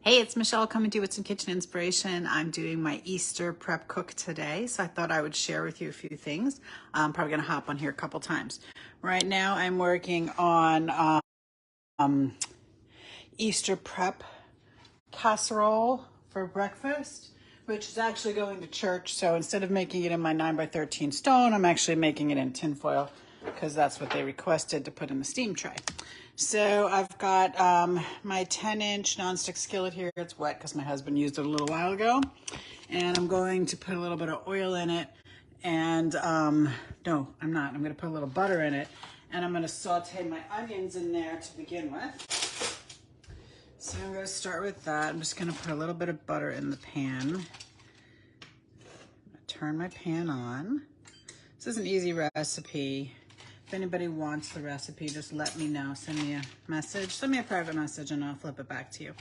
Hey, it's Michelle coming to you with some kitchen inspiration. I'm doing my Easter prep cook today, so I thought I would share with you a few things. I'm probably going to hop on here a couple times. Right now, I'm working on Easter prep casserole for breakfast, which is actually going to church. So instead of making it in my 9x13 stone, I'm actually making it in tinfoil because that's what they requested to put in the steam tray. So I've got my 10-inch nonstick skillet here. It's wet because my husband used it a little while ago. And I'm going to put a little bit of oil in it. And no, I'm not. I'm going to put a little butter in it. And I'm going to saute my onions in there to begin with. So I'm going to start with that. I'm just going to put a little bit of butter in the pan. Turn my pan on. This is an easy recipe. If anybody wants the recipe, just let me know. Send me a message. Send me a private message and I'll flip it back to you.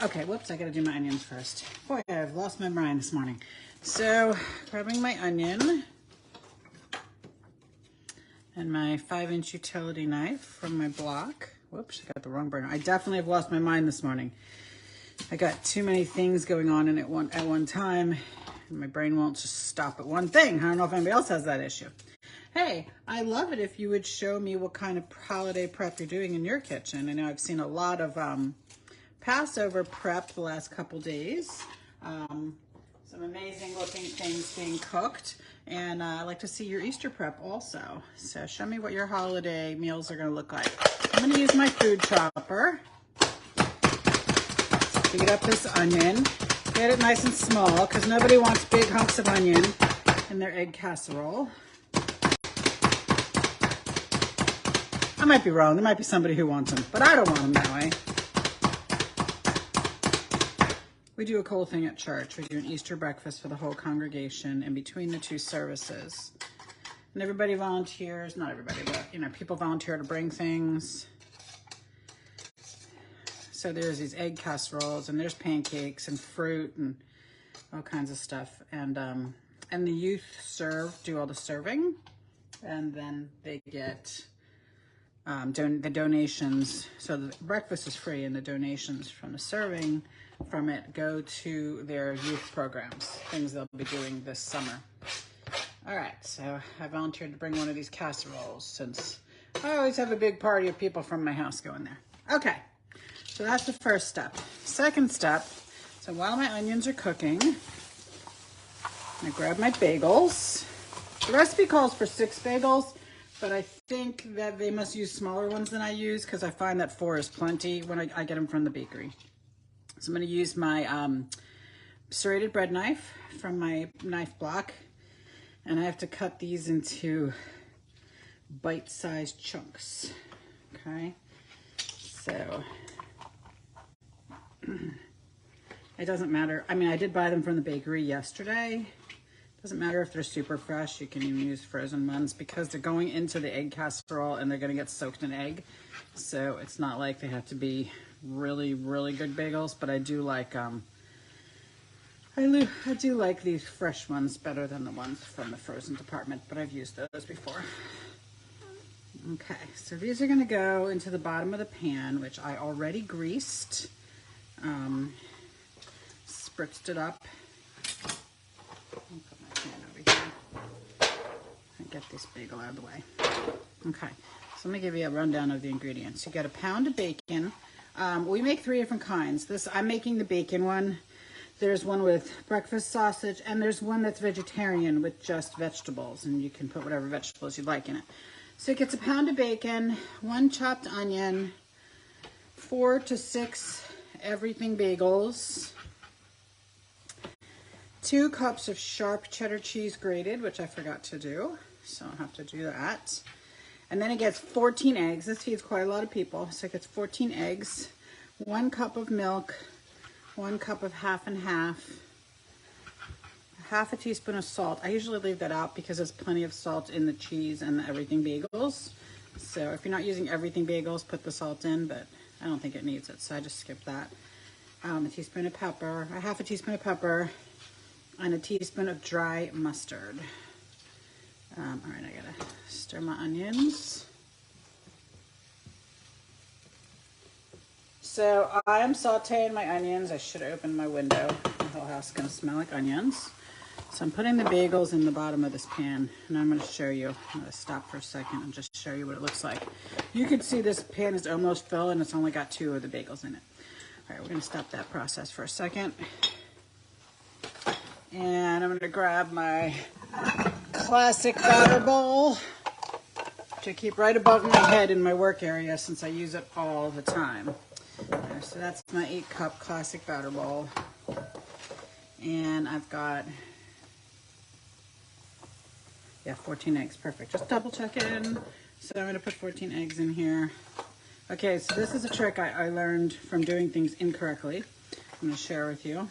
Okay, whoops, I gotta do my onions first. Boy, I've lost my mind this morning. So, grabbing my onion and my 5-inch utility knife from my block. Whoops, I got the wrong burner. I definitely have lost my mind this morning. I got too many things going on in it at one time. And my brain won't just stop at one thing. I don't know if anybody else has that issue. Hey, I love it if you would show me what kind of holiday prep you're doing in your kitchen. I know I've seen a lot of Passover prep the last couple days. Some amazing looking things being cooked. And I'd like to see your Easter prep also. So show me what your holiday meals are going to look like. I'm going to use my food chopper. Beat up this onion. Get it nice and small because nobody wants big hunks of onion in their egg casserole. I might be wrong. There might be somebody who wants them, but I don't want them that way. We do a cool thing at church. We do an Easter breakfast for the whole congregation in between the two services. And everybody volunteers, not everybody, but people volunteer to bring things. So there's these egg casseroles and there's pancakes and fruit and all kinds of stuff. And the youth do all the serving, and then they get the donations. So the breakfast is free, and the donations from the serving from it go to their youth programs, things they'll be doing this summer. All right, so I volunteered to bring one of these casseroles since I always have a big party of people from my house going there. Okay, so that's the first step. Second step, so while my onions are cooking, I grab my bagels. The recipe calls for 6 bagels, but I think that they must use smaller ones than I use because I find that 4 is plenty when I get them from the bakery. So I'm going to use my serrated bread knife from my knife block, and I have to cut these into bite-sized chunks. Okay, so it doesn't matter. I mean, I did buy them from the bakery yesterday. Doesn't matter if they're super fresh. You can even use frozen ones because they're going into the egg casserole and they're going to get soaked in egg. So it's not like they have to be really, really good bagels, but I do like I do like these fresh ones better than the ones from the frozen department, but I've used those before. Okay, so these are going to go into the bottom of the pan, which I already greased. Spritzed it up. Put my pan over here and get this bagel out of the way. Okay, so let me give you a rundown of the ingredients. You got a pound of bacon. We make 3 different kinds. I'm making the bacon one. There's one with breakfast sausage, and there's one that's vegetarian with just vegetables, and you can put whatever vegetables you'd like in it. So it gets a pound of bacon, 1 chopped onion, 4 to 6 everything bagels, 2 cups of sharp cheddar cheese grated, which I forgot to do, so I'll have to do that. And then it gets 14 eggs. This feeds quite a lot of people, so it gets 14 eggs, 1 cup of milk, 1 cup of half and half a teaspoon of salt. I usually leave that out because there's plenty of salt in the cheese and the everything bagels. So if you're not using everything bagels, put the salt in, but I don't think it needs it, so I just skip that. A teaspoon of pepper, a half a teaspoon of pepper, and a teaspoon of dry mustard. All right, I gotta stir my onions. So I am sauteing my onions. I should have opened my window. The whole house is going to smell like onions. So I'm putting the bagels in the bottom of this pan, and I'm going to show you. I'm going to stop for a second and just show you what it looks like. You can see this pan is almost full, and it's only got 2 of the bagels in it. All right, we're going to stop that process for a second. And I'm going to grab my classic batter bowl to keep right above my head in my work area since I use it all the time. Right, so that's my 8-cup classic batter bowl. And I've got, 14 eggs, perfect. Just double check in. So I'm gonna put 14 eggs in here. Okay, so this is a trick I learned from doing things incorrectly. I'm gonna share with you.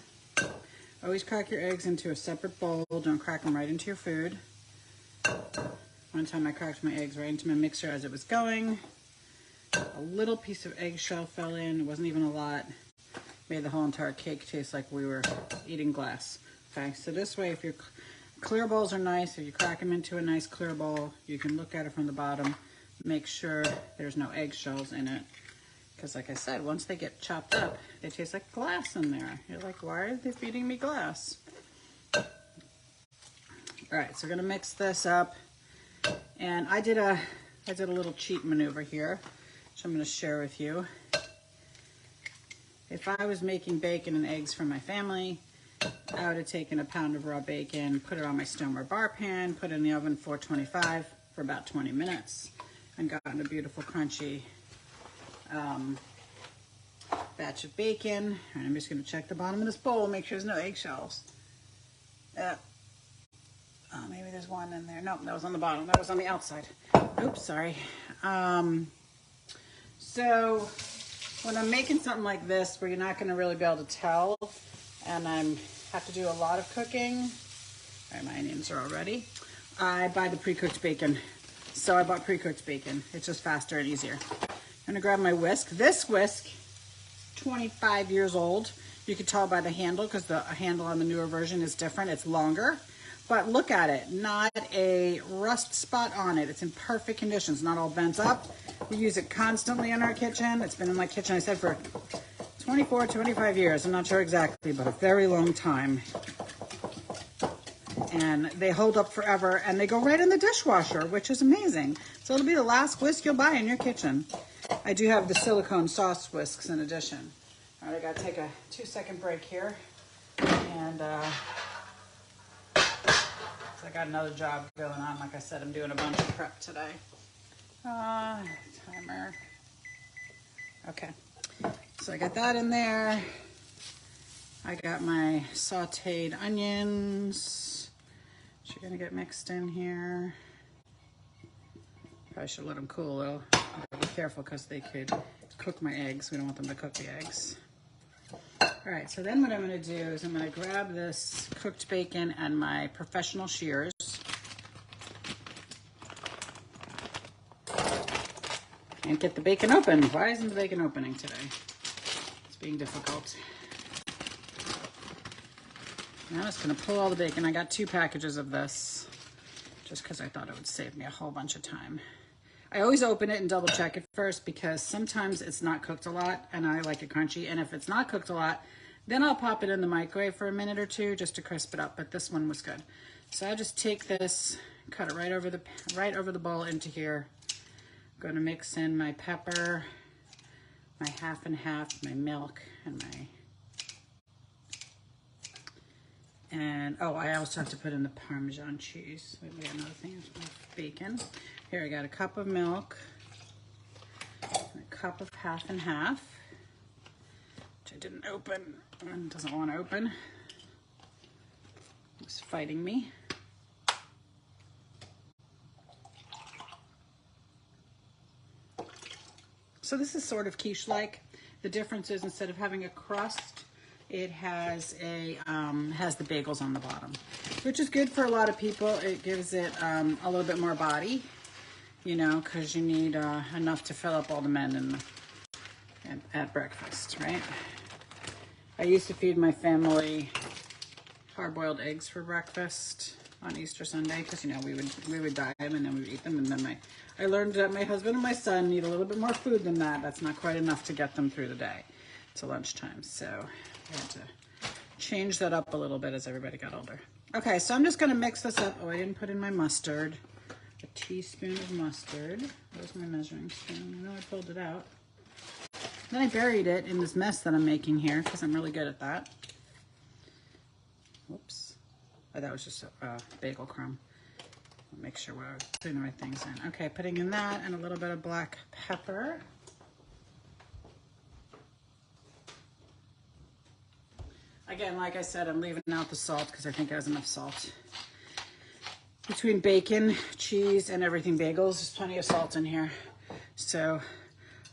Always crack your eggs into a separate bowl. Don't crack them right into your food. One time I cracked my eggs right into my mixer as it was going. A little piece of eggshell fell in. It wasn't even a lot. Made the whole entire cake taste like we were eating glass. Okay, so this way, if your clear bowls are nice, if you crack them into a nice clear bowl, you can look at it from the bottom, make sure there's no eggshells in it. Because like I said, once they get chopped up, they taste like glass in there. You're like, why are they feeding me glass? All right, so we're gonna mix this up. And I did a little cheat maneuver here, which I'm gonna share with you. If I was making bacon and eggs for my family, I would have taken a pound of raw bacon, put it on my stoneware bar pan, put it in the oven 425 for about 20 minutes, and gotten a beautiful crunchy batch of bacon. All right, I'm just gonna check the bottom of this bowl, make sure there's no eggshells. Oh, maybe there's one in there. Nope, that was on the bottom. That was on the outside. Oops, sorry. So when I'm making something like this where you're not going to really be able to tell, and I have to do a lot of cooking, all right, my onions are all ready, I buy the pre-cooked bacon. So I bought pre-cooked bacon. It's just faster and easier. I'm going to grab my whisk. This whisk, 25 years old. You can tell by the handle because the handle on the newer version is different. It's longer. But look at it, not a rust spot on it. It's in perfect condition. It's not all bent up. We use it constantly in our kitchen. It's been in my kitchen, I said, for 24, 25 years. I'm not sure exactly, but a very long time. And they hold up forever, and they go right in the dishwasher, which is amazing. So it'll be the last whisk you'll buy in your kitchen. I do have the silicone sauce whisks in addition. All right, I gotta take a 2-second break here. And I got another job going on. Like I said, I'm doing a bunch of prep today. Timer. Okay. So I got that in there. I got my sauteed onions, which are gonna get mixed in here. Probably should let them cool a little. Be careful because they could cook my eggs. We don't want them to cook the eggs. All right, so then what I'm gonna do is I'm gonna grab this cooked bacon and my professional shears. And get the bacon open. Why isn't the bacon opening today? It's being difficult. Now I'm just gonna pull all the bacon. I got 2 packages of this just because I thought it would save me a whole bunch of time. I always open it and double check it first because sometimes it's not cooked a lot and I like it crunchy. And if it's not cooked a lot, then I'll pop it in the microwave for a minute or 2 just to crisp it up. But this one was good. So I just take this, cut it right over the bowl into here. I'm going to mix in my pepper, my half and half, my milk, and oh, I also have to put in the Parmesan cheese. We got another thing, my bacon. Here I got a cup of milk, and a cup of half and half, which I didn't open and doesn't want to open. It's fighting me. So this is sort of quiche-like. The difference is instead of having a crust, it has has the bagels on the bottom, which is good for a lot of people. It gives it a little bit more body, you know, because you need enough to fill up all the men at breakfast, right? I used to feed my family hard-boiled eggs for breakfast on Easter Sunday because, you know, we would dye them and then we would eat them. And then I learned that my husband and my son need a little bit more food than that. That's not quite enough to get them through the day. to lunchtime. So I had to change that up a little bit as everybody got older. Okay, so I'm just gonna mix this up. Oh, I didn't put in my mustard. A teaspoon of mustard. Where's my measuring spoon? I know I pulled it out. Then I buried it in this mess that I'm making here because I'm really good at that. Whoops. Oh, that was just a bagel crumb. I'll make sure we're putting the right things in. Okay, putting in that and a little bit of black pepper. Again, like I said, I'm leaving out the salt because I think it has enough salt. Between bacon, cheese, and everything bagels, there's plenty of salt in here. So,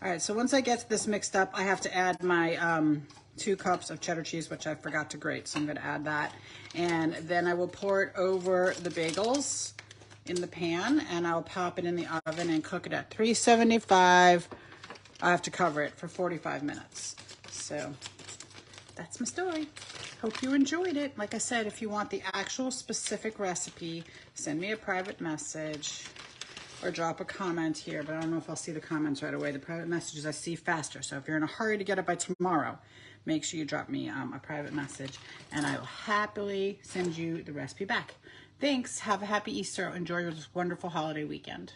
all right, so once I get this mixed up, I have to add my 2 cups of cheddar cheese, which I forgot to grate, so I'm gonna add that. And then I will pour it over the bagels in the pan, and I'll pop it in the oven and cook it at 375. I have to cover it for 45 minutes. So that's my story. Hope you enjoyed it. Like I said, if you want the actual specific recipe, send me a private message or drop a comment here, but I don't know if I'll see the comments right away. The private messages I see faster. So if you're in a hurry to get it by tomorrow, make sure you drop me a private message and I will happily send you the recipe back. Thanks. Have a happy Easter. Enjoy your wonderful holiday weekend.